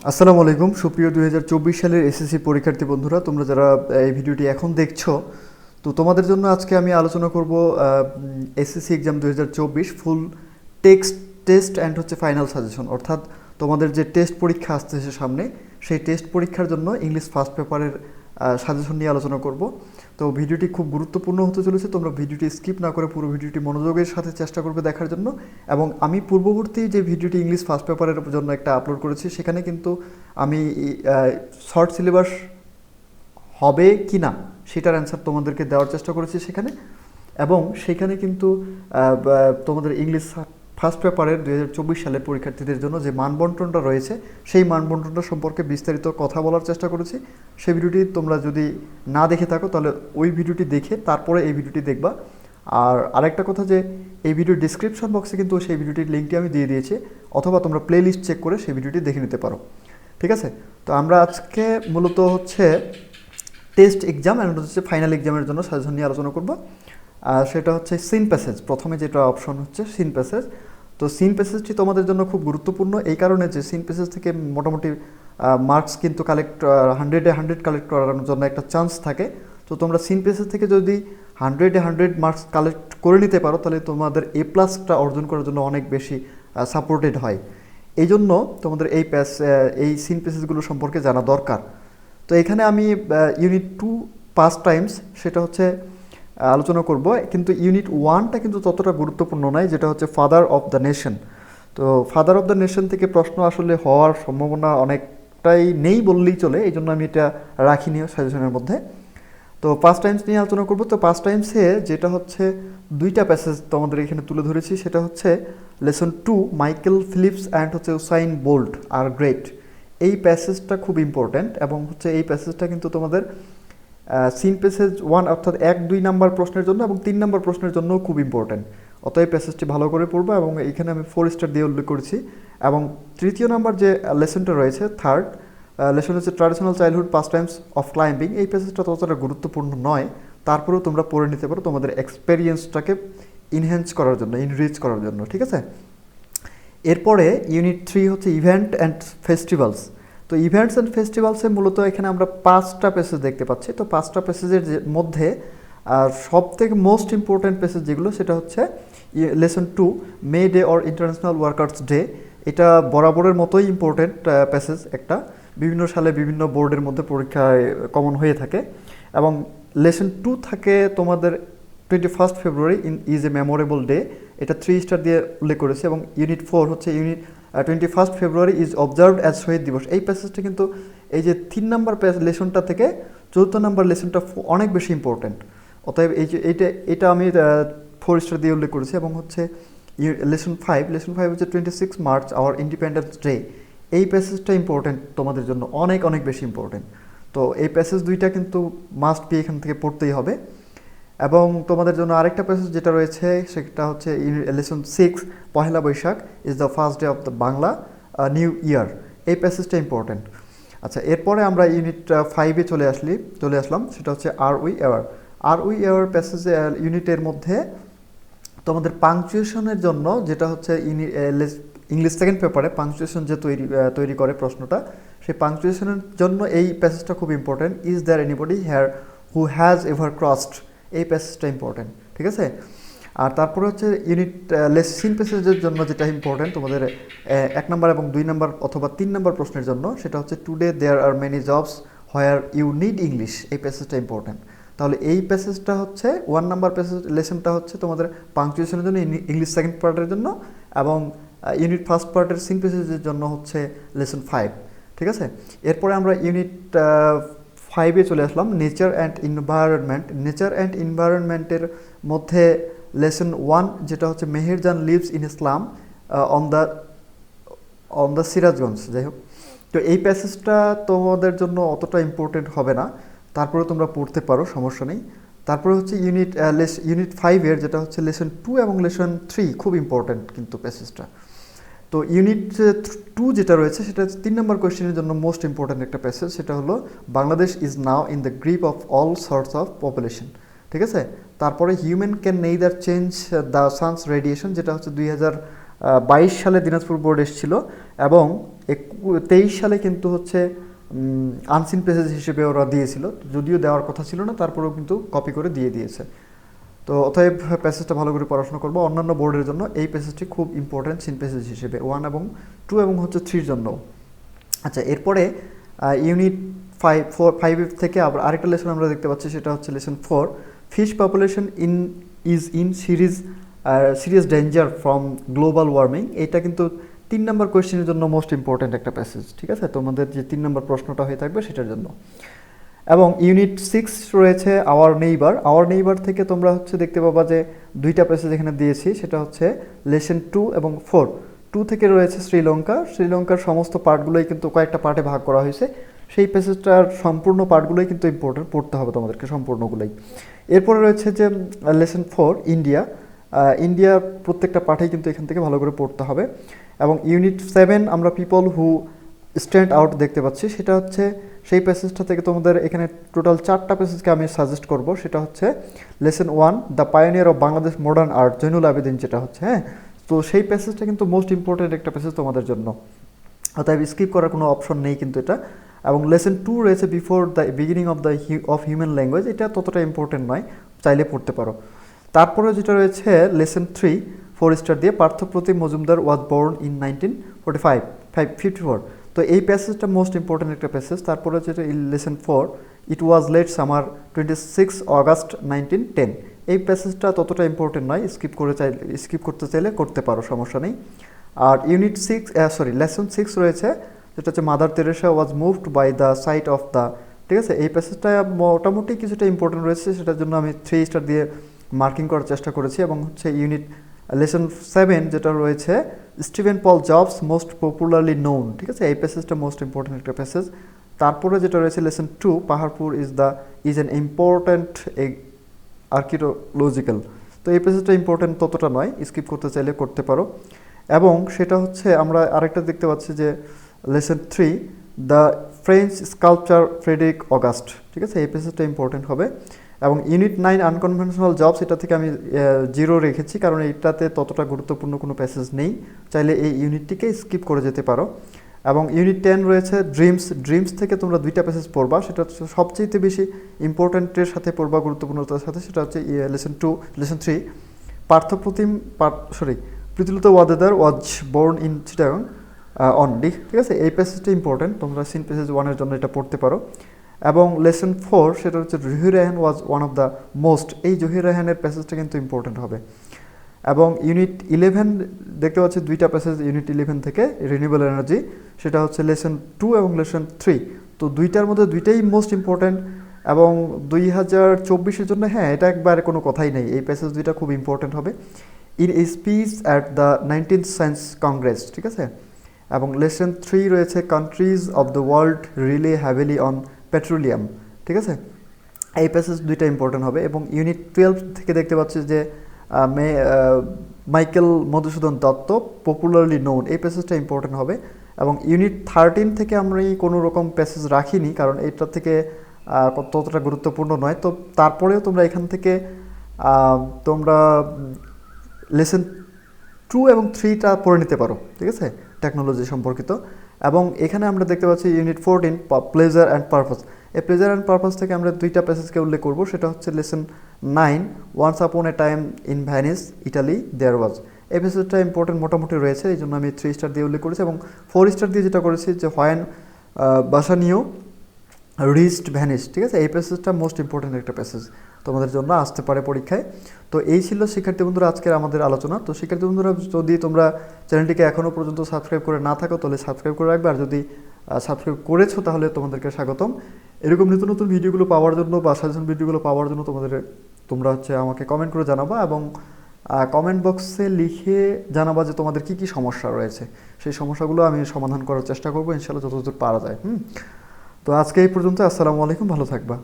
আসসালামু আলাইকুম সুপ্রিয় 2024 সালের এসএসসি পরীক্ষার্থী বন্ধুরা, তোমরা যারা এই ভিডিওটি এখন দেখছো, তো তোমাদের জন্য আজকে আমি আলোচনা করব SSC exam 2024 full test and final suggestion, অর্থাৎ তোমাদের যে টেস্ট পরীক্ষা আসতেছে সামনে, সেই টেস্ট পরীক্ষার জন্য ইংলিশ ফার্স্ট পেপারের সাজেশন নিয়ে আলোচনা করব। তো ভিডিওটি খুব গুরুত্বপূর্ণ হতে চলেছে, তোমরা ভিডিওটি স্কিপ না করে পুরো ভিডিওটি মনোযোগের সাথে চেষ্টা করবে দেখার জন্য। এবং আমি পূর্ববর্তী যে ভিডিওটি ইংলিশ ফার্স্ট পেপারের জন্য একটা আপলোড করেছি, সেখানে কিন্তু আমি শর্ট সিলেবাস হবে কি না সেটার অ্যান্সার তোমাদেরকে দেওয়ার চেষ্টা করেছি সেখানে, এবং সেখানে কিন্তু তোমাদের ইংলিশ ফার্স্ট পেপারের 2024 সালের পরীক্ষার্থীদের জন্য যে মানবন্টনটা রয়েছে, সেই মানবন্টনটা সম্পর্কে বিস্তারিত কথা বলার চেষ্টা করেছি। সেই ভিডিওটি তোমরা যদি না দেখে থাকো তাহলে ওই ভিডিওটি দেখে তারপরে এই ভিডিওটি দেখবা। আর আরেকটা কথা, যে এই ভিডিওর ডিসক্রিপশন বক্সে কিন্তু সেই ভিডিওটির লিঙ্কটি আমি দিয়ে দিয়েছি, অথবা তোমরা প্লে লিস্ট চেক করে সেই ভিডিওটি দেখে নিতে পারো। ঠিক আছে, তো আমরা আজকে মূলত টেস্ট এক্সাম অ্যান্ড ফাইনাল এক্সামের জন্য সাজেশন নিয়ে আলোচনা করব। সেটা হচ্ছে সিন প্যাসেজ। প্রথমে যেটা অপশন হচ্ছে সিন প্যাসেজ। তো সিন প্যাসেজটি তোমাদের জন্য খুব গুরুত্বপূর্ণ এই কারণে যে সিন প্যাসেজ থেকে মোটামুটি মার্কস কিন্তু 100-এ 100 কালেক্ট করার জন্য একটা চান্স থাকে। তো তোমরা সিন প্যাসেজ থেকে যদি 100-এ 100 মার্কস কালেক্ট করে নিতে পারো, তাহলে তোমাদের A+টা অর্জন করার জন্য অনেক বেশি সাপোর্টেড হয়। এই জন্য তোমাদের এই সিন প্যাসেজগুলো সম্পর্কে জানা দরকার। তো এখানে আমি ইউনিট 2 পাস্ট টাইমস সেটা আলোচনা করব, কিন্তু ইউনিট 1টা কিন্তু ততটা গুরুত্বপূর্ণ নয়, যেটা হচ্ছে ফাদার অফ দ্য নেশন। তো ফাদার অফ দ্য নেশন থেকে প্রশ্ন আসলে হওয়ার সম্ভাবনা অনেকটাই নেই বললেই চলে, এই জন্য আমি এটা রাখিনি সাজেশনের মধ্যে। তো পাস্ট টাইমস নিয়ে আলোচনা করব। তো পাস্ট টাইমসে যেটা দুইটা প্যাসেজ তোমাদের এখানে তুলে ধরেছি, সেটা lesson 2 Michael Phelps and Usain Bolt are great. এই প্যাসেজটা খুব ইম্পর্ট্যান্ট, এবং এই প্যাসেজটা কিন্তু তোমাদের সিন প্যাসেজ 1 অর্থাৎ 1-2 নাম্বার প্রশ্নের জন্য এবং 3 নাম্বার প্রশ্নের জন্যও খুব ইম্পর্ট্যান্ট। অতএব প্যাসেজটি ভালো করে পড়বো, এবং এখানে আমি 4 স্টার দিয়ে উল্লেখ করেছি। এবং তৃতীয় নাম্বার যে লেসনটা রয়েছে, third lesson traditional childhood past Times of climbing. এই প্যাসেজটা ততটা গুরুত্বপূর্ণ নয়, তারপরেও তোমরা পড়ে নিতে পারো তোমাদের এক্সপেরিয়েন্সটাকে ইনহ্যান্স করার জন্য, ইনরিচ করার জন্য। ঠিক আছে, এরপরে ইউনিট 3 ইভেন্ট অ্যান্ড ফেস্টিভ্যালস। তো ইভেন্টস অ্যান্ড ফেস্টিভ্যালসে মূলত এখানে আমরা 5টা প্যাসেজ দেখতে পাচ্ছি। তো 5টা প্যাসেজের মধ্যে সব থেকে মোস্ট ইম্পর্ট্যান্ট প্যাসেজ যেগুলো, সেটা lesson 2 May Day or international workers day. এটা বরাবরের মতোই ইম্পর্ট্যান্ট প্যাসেজ, একটা বিভিন্ন সালে বিভিন্ন বোর্ডের মধ্যে পরীক্ষায় কমন হয়ে থাকে। এবং লেসন 2 থাকে তোমাদের 21 February is a memorable day, এটা 3 স্টার দিয়ে উল্লেখ করেছে। এবং unit 4 unit 21 February is observed as Shahid Dibas. এই প্যাসেজটা কিন্তু এই যে 3 নাম্বার লেসনটা থেকে 4th নাম্বার লেসনটা অনেক বেশি ইম্পর্ট্যান্ট। অতএব এটা আমি 4 স্টার দিয়ে উল্লেখ করেছি। এবং lesson 5 26 March our independence day. এই প্যাসেজটা ইম্পর্ট্যান্ট তোমাদের জন্য, অনেক অনেক বেশি ইম্পর্ট্যান্ট। তো এই প্যাসেজ দুইটা কিন্তু মাস্ট বি এখান থেকে পড়তেই হবে। এবং তোমাদের জন্য আরেকটা প্যাসেজ যেটা রয়েছে, সেটা lesson 6 Pohela Boishakh is the first day of the Bangla new year. এই প্যাসেজটা ইম্পর্ট্যান্ট। আচ্ছা, এরপরে আমরা ইউনিট 5-এ চলে আসলাম, সেটা আর উই এভার প্যাসেজে ইউনিটের মধ্যে তোমাদের পাংচুয়েশনের জন্য, যেটা ইংলিশ সেকেন্ড পেপারে পাংচুয়েশন যে তৈরি করে প্রশ্নটা, সেই পাংচুয়েশনের জন্য এই প্যাসেজটা খুব important. Is there anybody here who has ever crossed. এই প্যাসেজটা ইম্পর্ট্যান্ট। ঠিক আছে, আর তারপরে ইউনিট সিন প্যাসেজের জন্য যেটা ইম্পর্ট্যান্ট তোমাদের 1 নাম্বার এবং 2 নাম্বার অথবা 3 নাম্বার প্রশ্নের জন্য, সেটা today there are many jobs where you need English. এই প্যাসেজটা ইম্পর্ট্যান্ট। তাহলে এই প্যাসেজটা 1 নাম্বার প্যাসেজ লেসনটা তোমাদের পাংচুয়েশনের জন্য, ইংলিশ সেকেন্ড পার্টের জন্য, এবং ইউনিট ফার্স্ট পার্টের সিন প্যাসেজের জন্য লেসন 5। ঠিক আছে, এরপরে আমরা ইউনিট 5-এ চলে আসলাম, nature and environment. Nature and এনভায়রনমেন্টের মধ্যে লেসন 1 যেটা Meherjan lives in Islam on the Sirajganj. যাই হোক, তো এই প্যাসেজটা তোমাদের জন্য অতটা ইম্পর্টেন্ট হবে না, তারপরে তোমরা পড়তে পারো, সমস্যা নেই। তারপরে ইউনিট 5-এর যেটা লেসন 2 এবং লেসন 3 খুব ইম্পর্টেন্ট কিন্তু প্যাসেজটা। তো ইউনিট 2 যেটা রয়েছে, সেটা 3 নাম্বার কোয়েশ্চেনের জন্য মোস্ট ইম্পর্টেন্ট একটা প্যাসেজ, সেটা Bangladesh is now in the grip of all sorts of population. ঠিক আছে, তারপরে human can neither change the sun's radiation, যেটা 2000 22 সালে দিনাজপুর বোর্ড এসেছিল এবং 23 সালে কিন্তু হচ্ছে আনসিন প্যাসেজ হিসেবে ওরা দিয়েছিল, যদিও দেওয়ার কথা ছিল না, তারপরেও কিন্তু কপি করে দিয়ে দিয়েছে। তো অতএব প্যাসেজটা ভালো করে পড়াশোনা করবো। অন্যান্য বোর্ডের জন্য এই প্যাসেজটি খুব ইম্পর্টেন্ট সিন প্যাসেজ হিসেবে 1 এবং 2 এবং হচ্ছে 3 জন্য। আচ্ছা, এরপরে ইউনিট 5 থেকে আবার আরেকটা লেসন আমরা দেখতে পাচ্ছি, সেটা হচ্ছে lesson 4, fish population is in serious danger from global warming. এটা কিন্তু 3 নম্বর কোয়েশ্চেনের জন্য মোস্ট ইম্পর্টেন্ট একটা প্যাসেজ, ঠিক আছে, তোমাদের যে 3 নম্বর প্রশ্নটা হয়ে থাকবে সেটার জন্য। এবং ইউনিট 6 রয়েছে আওয়ার নেইবার থেকে তোমরা হচ্ছে দেখতে পাবা যে 2টা প্যাসেজ এখানে দিয়েছি, সেটা হচ্ছে লেসন 2 এবং 4। 2 থেকে রয়েছে শ্রীলঙ্কার সমস্ত পার্টগুলোই কিন্তু কয়েকটা পার্টে ভাগ করা হয়েছে, সেই প্যাসেজটার সম্পূর্ণ পার্টগুলোই কিন্তু ইম্পর্টেন্ট, পড়তে হবে তোমাদেরকে সম্পূর্ণগুলোই। এরপরে রয়েছে যে লেসন 4 ইন্ডিয়া প্রত্যেকটা পার্টেই কিন্তু এখান থেকে ভালো করে পড়তে হবে। এবং ইউনিট 7 আমরা পিপল হু স্ট্যান্ড আউট দেখতে পাচ্ছি, সেটা হচ্ছে সেই প্যাসেজটা থেকে তোমাদের এখানে টোটাল 4টা প্যাসেজকে আমি সাজেস্ট করব। সেটা হচ্ছে lesson 1 the pioneer of Bangladesh modern art Zainul Abedin, যেটা হচ্ছে, হ্যাঁ, তো সেই প্যাসেজটা কিন্তু মোস্ট ইম্পর্টেন্ট একটা প্যাসেজ তোমাদের জন্য, অতএব স্কিপ করার কোনো অপশন নেই কিন্তু এটা। এবং লেসন 2 রয়েছে before the beginning of human language, এটা ততটা ইম্পর্টেন্ট নয়, চাইলে পড়তে পারো। তারপরে যেটা রয়েছে লেসন 3 4 স্টার দিয়ে Parthapratim Majumdar was born in 1954। তো এই প্যাসেজটা মোস্ট ইম্পর্টেন্ট একটা প্যাসেজ। তারপরে যেটা lesson 4 it was late summer 26 August 1910। এই প্যাসেজটা ততটা ইম্পর্টেন্ট নয়, স্কিপ করতে চাইলে করতে পারো, সমস্যা নেই। আর ইউনিট 6 লেসন 6 রয়েছে, যেটা হচ্ছে Mother Teresa was moved by the sight of the, ঠিক আছে, এই প্যাসেজটা মোটামুটি কিছুটা ইম্পর্টেন্ট রয়েছে, সেটার জন্য আমি 3 স্টার দিয়ে মার্কিং করার চেষ্টা করেছি। এবং হচ্ছে ইউনিট লেসন 7 যেটা রয়েছে স্টিভেন পল জবস মোস্ট পপুলারলি নোন, ঠিক আছে, এই প্যাসেজটা মোস্ট ইম্পর্টেন্ট একটা প্যাসেজ। তারপরে যেটা রয়েছে lesson 2 Paharpur is an important archaeological. তো এই প্যাসেজটা ইম্পর্টেন্ট ততটা নয়, স্কিপ করতে চাইলে করতে পারো। এবং সেটা হচ্ছে আমরা আরেকটা দেখতে পাচ্ছি যে lesson 3 the French sculpture Frederic Auguste, ঠিক আছে, এই প্যাসেজটা ইম্পর্টেন্ট হবে। এবং ইউনিট 9 আনকনভেনশনাল জবস, এটা থেকে আমি 0 রেখেছি, কারণ এইটাতে ততটা গুরুত্বপূর্ণ কোনো প্যাসেজ নেই, চাইলে এই ইউনিটটিকে স্কিপ করে যেতে পারো। এবং ইউনিট 10 রয়েছে ড্রিমস থেকে তোমরা 2টা প্যাসেজ পড়বা, সেটা হচ্ছে সবচেয়ে বেশি ইম্পর্টেন্টের সাথে পড়বা, গুরুত্বপূর্ণতার সাথে, সেটা হচ্ছে lesson 3 Pritilata Waddedar was born in Chittagong only, ঠিক আছে, এই প্যাসেজটা ইম্পর্টেন্ট, তোমরা সিন প্যাসেজ 1 এর জন্য এটা পড়তে পারো। এবং লেসন 4 সেটা হচ্ছে Zahir Raihan was one of the most, এই জহির রায়হানের প্যাসেজটা কিন্তু ইম্পর্টেন্ট হবে। এবং ইউনিট 11 দেখতে পাচ্ছি 2টা প্যাসেজ ইউনিট 11 থেকে রিনিউয়েবল এনার্জি, সেটা হচ্ছে লেসন 2 এবং লেসন 3। তো 2টার মধ্যে 2টাই মোস্ট ইম্পর্টেন্ট। এবং 2024-এর জন্য, হ্যাঁ, এটা একবারে কোনো কথাই নেই, এই প্যাসেজ 2টা খুব ইম্পর্টেন্ট হবে। In a speech at the 19th science Congress, ঠিক আছে। এবং লেসন 3 রয়েছে countries of the world relay heavily on petroleum, ঠিক আছে, এই প্যাসেজ 2টা ইম্পর্টেন্ট হবে। এবং ইউনিট 12 থেকে দেখতে পাচ্ছি যে Michael Madhusudan Dutta popularly known, এই প্যাসেজটা ইম্পর্টেন্ট হবে। এবং ইউনিট 13 থেকে আমরা কোনো রকম প্যাসেজ রাখিনি, কারণ এটা থেকে ততটা গুরুত্বপূর্ণ নয়। তো তারপরেও তোমরা এখান থেকে তোমরা লেসন 2 এবং 3টা পড়ে নিতে পারো, ঠিক আছে, টেকনোলজি সম্পর্কিত। এবং এখানে আমরা দেখতে পাচ্ছি ইউনিট 14 প্লেজার অ্যান্ড পারপাস, এই প্লেজার অ্যান্ড পারপাস থেকে আমরা 2টা প্যাসেজকে উল্লেখ করব, সেটা হচ্ছে lesson 9 once upon a time in Venice Italy there was, এই প্যাসেজটা ইম্পর্টেন্ট মোটামুটি রয়েছে, এই জন্য আমি 3 স্টার দিয়ে উল্লেখ করেছি। এবং 4 স্টার দিয়ে যেটা করেছি যে হোয়েন বাসানিও রিস্ট ভ্যানিস, ঠিক আছে, এই প্যাসেজটা মোস্ট ইম্পর্টেন্ট একটা প্যাসেজ, তোমাদের জন্য আসতে পারে পরীক্ষায়। তো এই ছিল শিক্ষার্থী বন্ধুরা আজকের আমাদের আলোচনা। তো শিক্ষার্থী বন্ধুরা, যদি তোমরা চ্যানেলটিকে এখনও পর্যন্ত সাবস্ক্রাইব করে না থাকো তাহলে সাবস্ক্রাইব করে রাখবে, আর যদি সাবস্ক্রাইব করেছো তাহলে তোমাদেরকে স্বাগতম। এরকম নতুন নতুন ভিডিওগুলো পাওয়ার জন্য বা সাজেশন ভিডিওগুলো পাওয়ার জন্য তোমরা হচ্ছে আমাকে কমেন্ট করে জানাবা, এবং কমেন্ট বক্সে লিখে জানাবা যে তোমাদের কী কী সমস্যা রয়েছে, সেই সমস্যাগুলো আমি সমাধান করার চেষ্টা করবো ইনশাআল্লাহ যতদূর পারা যায়। তো আজকে এই পর্যন্ত, আসসালামু আলাইকুম, ভালো থাকবা।